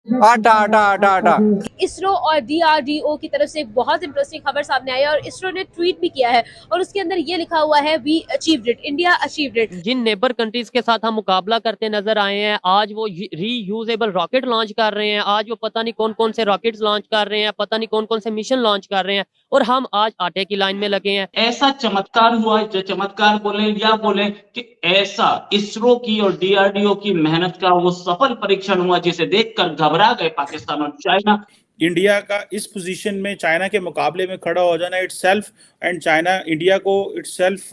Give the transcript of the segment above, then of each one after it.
आटा आटा आटा आटा। इसरो और डीआरडीओ की तरफ से एक बहुत इंटरेस्टिंग खबर सामने आई है और इसरो ने ट्वीट भी किया है और उसके अंदर ये लिखा हुआ है, we achieved it, India achieved it. जिन नेबर कंट्रीज के साथ हम मुकाबला करते नजर आए हैं, आज वो रीयूजेबल रॉकेट लॉन्च कर रहे हैं, आज वो पता नहीं कौन कौन से रॉकेट्स लॉन्च कर रहे हैं, पता नहीं कौन कौन से मिशन लॉन्च कर रहे हैं, और हम आज आटे की लाइन में लगे हैं। ऐसा चमत्कार हुआ, जो चमत्कार बोले या बोले कि ऐसा इसरो की और डीआरडीओ की मेहनत का वो सफल परीक्षण हुआ जिसे देखकर घबरा गए पाकिस्तान और चाइना। इंडिया का इस पोजीशन में चाइना के मुकाबले में खड़ा हो जाना इटसेल्फ, एंड चाइना इंडिया को इटसेल्फ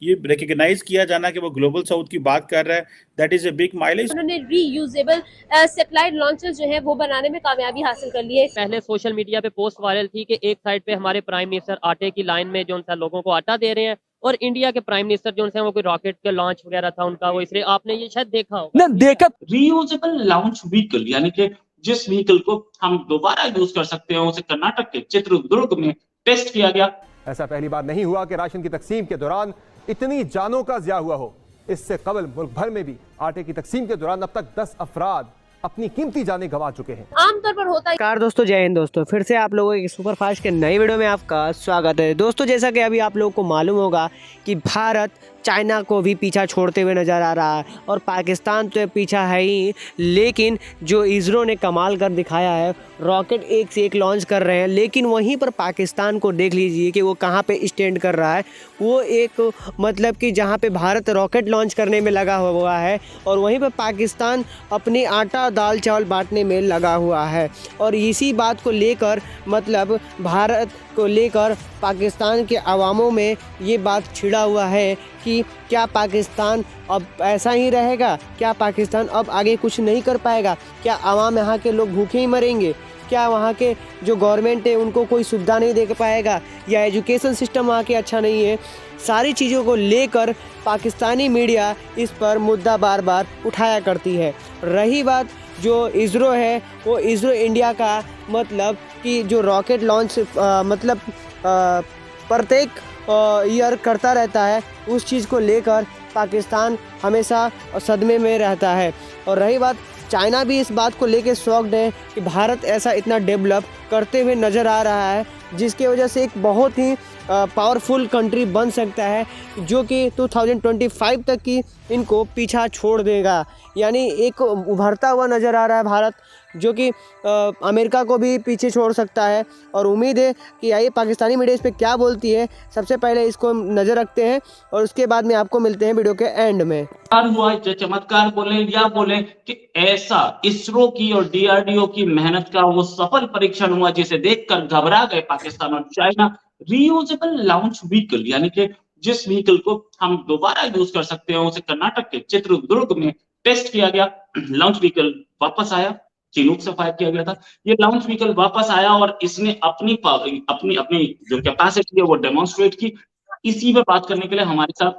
ये रिकॉग्नाइज किया जाना कि वो ग्लोबल साउथ की बात कर रहा है, that is a big mileage. उन्होंने रीयूजेबल सैटेलाइट लॉन्चर जो है वो बनाने में कामयाबी हासिल कर ली है। पहले सोशल मीडिया पे पोस्ट वायरल थी कि एक साइड पे हमारे प्राइम मिनिस्टर आटे की लाइन में जो सा लोगों को आटा दे रहे हैं, और इंडिया के प्राइम मिनिस्टर जो है वो कोई रॉकेट का लॉन्च वगैरह था उनका, वो इसलिए आपने ये शायद देखा हो ना देखा। रीयूजेबल लॉन्च व्हीकल यानी कि जिस व्हीकल को हम दोबारा यूज कर सकते हैं, उसे कर्नाटक के चित्रदुर्ग में टेस्ट किया गया। ऐसा पहली बार नहीं हुआ कि राशन की तकसीम के दौरान इतनी जानों का ज़िया हुआ हो। इससे कबल मुल्क भर में भी आटे की तकसीम के दौरान अब तक 10 अफराद अपनी कीमती जानें गंवा चुके हैं। आमतौर पर होता है। कार दोस्तों, जय हिंद दोस्तों, फिर से आप लोगों के सुपर फास्ट के नई वीडियो में आपका स्वागत है। दोस्तों, जैसा कि अभी आप लोगों को मालूम होगा कि भारत चाइना को भी पीछा छोड़ते हुए नज़र आ रहा है और पाकिस्तान तो पीछा है ही, लेकिन जो इसरो ने कमाल कर दिखाया है, रॉकेट एक से एक लॉन्च कर रहे हैं, लेकिन वहीं पर पाकिस्तान को देख लीजिए कि वो कहाँ पे स्टैंड कर रहा है। वो एक मतलब कि जहाँ पे भारत रॉकेट लॉन्च करने में लगा हुआ है और वहीं पर पाकिस्तान अपनी आटा दाल चावल बांटने में लगा हुआ है। और इसी बात को लेकर मतलब भारत को लेकर पाकिस्तान के अवामों में ये बात छिड़ा हुआ है कि क्या पाकिस्तान अब ऐसा ही रहेगा, क्या पाकिस्तान अब आगे कुछ नहीं कर पाएगा, क्या आवाम यहाँ के लोग भूखे ही मरेंगे, क्या वहाँ के जो गवर्नमेंट है उनको कोई सुविधा नहीं दे पाएगा, या एजुकेशन सिस्टम वहाँ के अच्छा नहीं है। सारी चीज़ों को लेकर पाकिस्तानी मीडिया इस पर मुद्दा बार बार उठाया करती है। रही बात जो इसरो है, वो इसरो इंडिया का मतलब कि जो रॉकेट लॉन्च मतलब प्रत्येक ईयर करता रहता है, उस चीज़ को लेकर पाकिस्तान हमेशा सदमे में रहता है। और रही बात, चाइना भी इस बात को लेकर शॉक्ड है कि भारत ऐसा इतना डेवलप करते हुए नज़र आ रहा है, जिसके वजह से एक बहुत ही पावरफुल कंट्री बन सकता है, जो कि 2025 तक की इनको पीछा छोड़ देगा। यानी एक उभरता हुआ नज़र आ रहा है भारत, जो कि अमेरिका को भी पीछे छोड़ सकता है। और उम्मीद है कि आइए पाकिस्तानी मीडिया इस पर क्या बोलती है, सबसे पहले इसको नज़र रखते हैं और उसके बाद में आपको मिलते हैं वीडियो के एंड में। हुआ, जो चमत्कार बोले या बोले कि ऐसा इसरो की और डीआरडीओ की मेहनत का वो सफल परीक्षण हुआ जिसे देखकर घबरा गए पाकिस्तान और चाइना। रीयूजेबल लॉन्च व्हीकल यानी कि जिस व्हीकल को हम दोबारा यूज कर सकते हैं, उसे कर्नाटक के चित्रदुर्ग में टेस्ट किया गया। लॉन्च व्हीकल वापस आया, चिनूक से फायर किया गया था। ये लॉन्च व्हीकल वापस आया और इसने अपनी अपनी अपनी जो कैपेसिटी है वो डेमोन्स्ट्रेट की। इसी पे बात करने के लिए हमारे साथ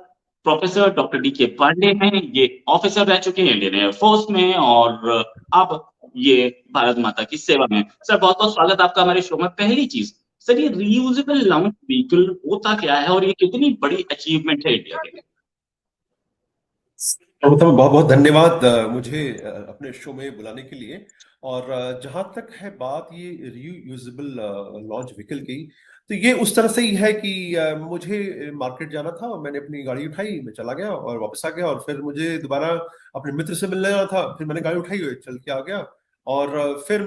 प्रोफेसर डॉक्टर डी.के. पांडे हैं। ये ऑफिसर रह चुके हैं इंडियन एयरफोर्स में और अब ये भारत माता की सेवा में। सर, बहुत बहुत स्वागत आपका हमारे शो में। पहली चीज सर, ये रीयूजेबल लॉन्च व्हीकल होता क्या है और ये कितनी बड़ी अचीवमेंट है इंडिया के लिए? बहुत बहुत धन्यवाद मुझे अपने शो में बुलाने के लिए। और जहां तक है बात ये रीयूजेबल लॉन्च व्हीकल की, तो ये उस तरह से ही है कि मुझे मार्केट जाना था और मैंने अपनी गाड़ी उठाई, मैं चला गया और वापस आ गया। और फिर मुझे दोबारा अपने मित्र से मिलने जाना था, फिर मैंने गाड़ी उठाई और चल के आ गया। और फिर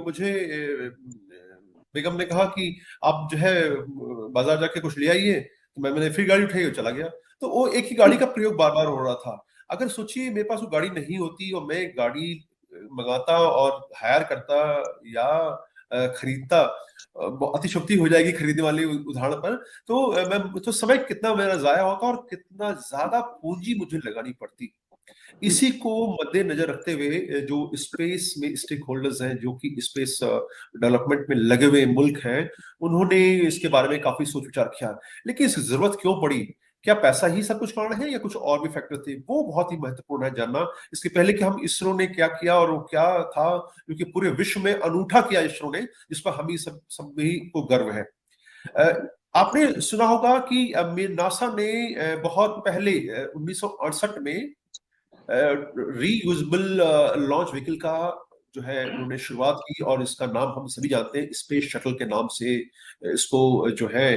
मुझे बेगम ने कहा कि आप जो है बाजार जाके कुछ ले आइए, तो मैंने फिर गाड़ी उठाई और चला गया। तो वो एक ही गाड़ी का प्रयोग बार बार हो रहा था। अगर सोचिए मेरे पास वो गाड़ी नहीं होती और मैं गाड़ी मंगाता और हायर करता या खरीदता, अतिशयोक्ति हो जाएगी खरीदने वाले उदाहरण पर, तो समय कितना मेरा जाया होता और कितना ज्यादा पूंजी मुझे लगानी पड़ती। इसी को मद्देनजर रखते हुए जो स्पेस में स्टेक होल्डर्स हैं, जो कि स्पेस डेवलपमेंट में लगे हुए मुल्क हैं, उन्होंने इसके बारे में काफी सोच विचार किया। लेकिन इसकी जरूरत क्यों पड़ी? क्या पैसा ही सब कुछ कारण है या कुछ और भी फैक्टर थे? वो बहुत ही महत्वपूर्ण है जानना। इसके पहले कि हम इसरो ने क्या किया और वो क्या था, क्योंकि पूरे विश्व में अनूठा किया इसरो ने, जिस पर हम ही सब ही को गर्व है। आपने सुना होगा कि नासा ने बहुत पहले 1968 में रीयूजेबल लॉन्च व्हीकल का जो है उन्होंने शुरुआत की, और इसका नाम हम सभी जानते हैं, स्पेस शटल के नाम से इसको जो है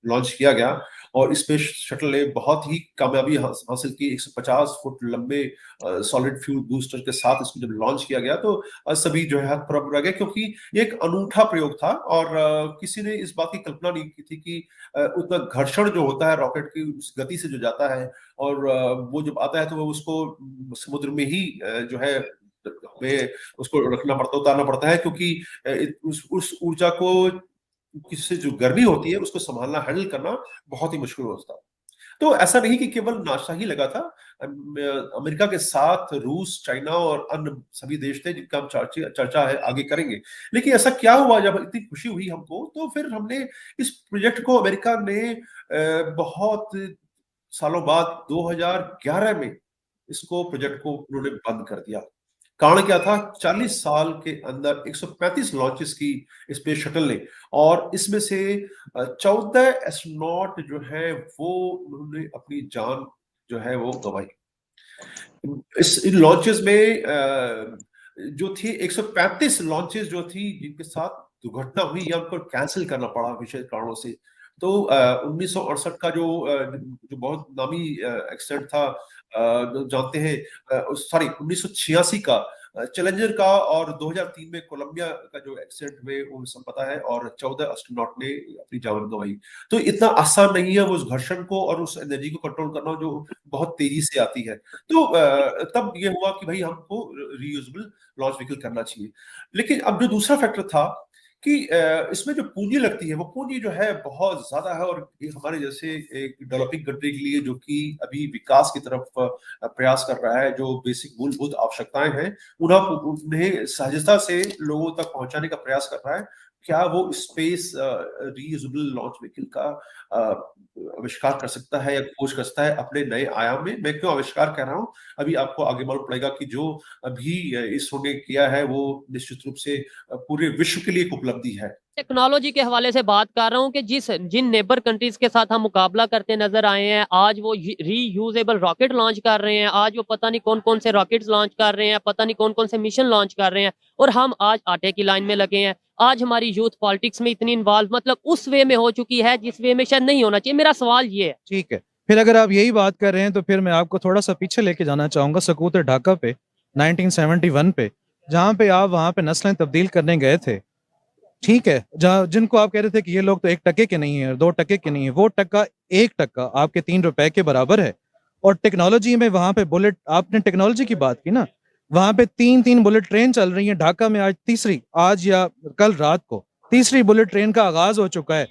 लॉन्च किया गया। और स्पेस शटल ने बहुत ही कामयाबी हासिल की। 150 फुट लंबे सॉलिड फ्यूल बूस्टर के साथ इसको जब लॉन्च किया गया तो सभी जो है हाथ रह गए, क्योंकि ये एक अनूठा प्रयोग था। और किसी ने इस बात की कल्पना नहीं की थी कि उतना घर्षण जो होता है रॉकेट की उस गति से जो जाता है, और वो जब आता है तो वो उसको समुद्र में ही जो है हमें उसको रखना पड़ता, उतारना पड़ता है, क्योंकि उस ऊर्जा को किससे जो गर्मी होती है उसको संभालना, हैंडल करना बहुत ही मुश्किल होता है। तो ऐसा नहीं कि केवल नासा ही लगा था, अमेरिका के साथ रूस, चाइना और अन्य सभी देश थे जिनका हम चर्चा है आगे करेंगे। लेकिन ऐसा क्या हुआ, जब इतनी खुशी हुई हमको, तो फिर हमने इस प्रोजेक्ट को, अमेरिका ने बहुत सालों बाद 2011 में इसको प्रोजेक्ट को उन्होंने बंद कर दिया। कारण क्या था? 40 साल के अंदर 135 लॉन्चेस की स्पेस शटल ने, और इसमें से 14 एस्ट्रोनॉट जो है वो उन्होंने अपनी जान जो है वो गंवाई। इन लॉन्चेस में जो थी 135 लॉन्चेस जो थी जिनके साथ दुर्घटना हुई या उनको कैंसिल करना पड़ा विशेष कारणों से। तो 1968 का जो बहुत नामी एक्सीडेंट था, जानते हैं, सॉरी 1986 का चैलेंजर का, और 2003 में कोलंबिया का जो एक्सीडेंट हुए वो सब पता है, और 14 एस्ट्रोनॉट ने अपनी जान गंवाई। तो इतना आसान नहीं है वो उस घर्षण को और उस एनर्जी को कंट्रोल करना जो बहुत तेजी से आती है। तो तब ये हुआ कि भाई हमको रीयूजेबल लॉन्च व्हीकल करना चाहिए। लेकिन अब जो दूसरा फैक्टर था कि इसमें जो पूंजी लगती है वो पूंजी जो है बहुत ज्यादा है, और हमारे जैसे एक डेवलपिंग कंट्री के लिए जो कि अभी विकास की तरफ प्रयास कर रहा है, जो बेसिक मूलभूत आवश्यकताएं हैं उन्हें सहजता से लोगों तक पहुंचाने का प्रयास कर रहा है, क्या वो स्पेस रीयूजेबल लॉन्च व्हीकल का आविष्कार कर सकता है या खोज कर सकता है अपने नए आयाम में। मैं क्यों आविष्कार कह रहा हूं, अभी आपको आगे मालूम पड़ेगा कि जो अभी इसरो ने किया है वो निश्चित रूप से पूरे विश्व के लिए एक उपलब्धि है। टेक्नोलॉजी के हवाले से बात कर रहा हूँ कि जिन नेबर कंट्रीज के साथ हम मुकाबला करते नजर आए हैं, आज वो रीयूजेबल रॉकेट लॉन्च कर रहे हैं, आज वो पता नहीं कौन कौन से रॉकेट्स लॉन्च कर रहे हैं, पता नहीं कौन कौन से मिशन लॉन्च कर रहे हैं, और हम आज आटे की लाइन में लगे हैं। आज हमारी यूथ पॉलिटिक्स में इतनी इन्वॉल्व, मतलब उस वे में हो चुकी है जिस वे में शायद नहीं होना चाहिए। मेरा सवाल ये है। ठीक है, फिर अगर आप यही बात कर रहे हैं तो फिर मैं आपको थोड़ा सा पीछे लेके जाना चाहूंगा, सकूत ढाका पे 1971 पे, जहाँ पे आप वहाँ पे नस्लें तब्दील करने गए थे। ठीक है, जहाँ जिनको आप कह रहे थे कि ये लोग तो 1 टके के नहीं है, 2 टके के नहीं है, वो टक्का 1 टक्का आपके 3 रुपए के बराबर है। और टेक्नोलॉजी में वहाँ पे बुलेट, आपने टेक्नोलॉजी की बात की ना, वहाँ पे 3 बुलेट ट्रेन चल रही है। ढाका में आज तीसरी, आज या कल रात को तीसरी बुलेट ट्रेन का आगाज हो चुका है।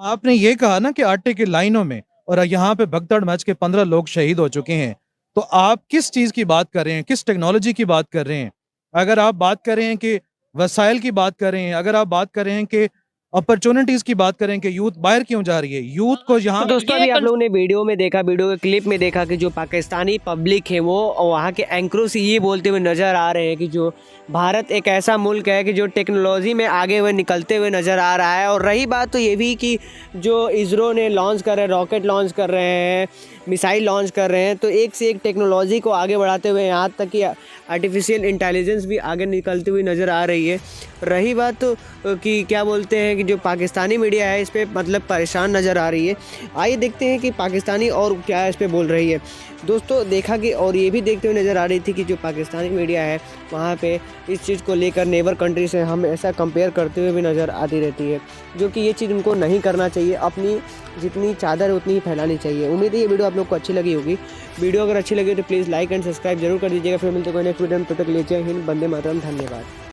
आपने ये कहा ना कि आटे की लाइनों में, और यहाँ पे भगदड़ मच के 15 लोग शहीद हो चुके हैं। तो आप किस चीज की बात कर रहे हैं, किस टेक्नोलॉजी की बात कर रहे हैं? अगर आप बात कर रहे हैं कि वसाइल की बात कर रहे हैं, अगर आप बात कर रहे हैं कि अपॉर्चुनिटीज की बात करें कि यूथ बाहर क्यों जा रही है, यूथ को यहाँ तो दोस्तों अभी आप लोगों ने वीडियो में देखा, वीडियो के क्लिप में देखा कि जो पाकिस्तानी पब्लिक है वो वहाँ के एंकरों से ये बोलते हुए नज़र आ रहे हैं कि जो भारत एक ऐसा मुल्क है कि जो टेक्नोलॉजी में आगे हुए निकलते हुए नज़र आ रहा है। और रही बात तो ये भी कि जो इसरो ने लॉन्च कर रहे हैं, रॉकेट लॉन्च कर रहे हैं, मिसाइल लॉन्च कर रहे हैं, तो एक से एक टेक्नोलॉजी को आगे बढ़ाते हुए यहाँ तक कि आर्टिफिशियल इंटेलिजेंस भी आगे निकलती हुई नज़र आ रही है। रही बात तो कि क्या बोलते हैं कि जो पाकिस्तानी मीडिया है इस पर मतलब परेशान नज़र आ रही है। आइए देखते हैं कि पाकिस्तानी और क्या इस पर बोल रही है। दोस्तों देखा कि और ये भी देखते हुए नज़र आ रही थी कि जो पाकिस्तानी मीडिया है वहाँ पे इस चीज़ को लेकर नेबर कंट्री से हम ऐसा कंपेयर करते हुए भी नज़र आती रहती है, जो कि ये चीज़ उनको नहीं करना चाहिए। अपनी जितनी चादर है उतनी ही फैलानी चाहिए। उम्मीद है ये वीडियो आप लोग को अच्छी लगी होगी। वीडियो अगर अच्छी लगी तो प्लीज़ लाइक एंड सब्सक्राइब जरूर कर दीजिएगा। फिर मिलते कोई नेक्स्ट वीडियो में, तब तक के लिए जय हिंद, वंदे मातरम, धन्यवाद।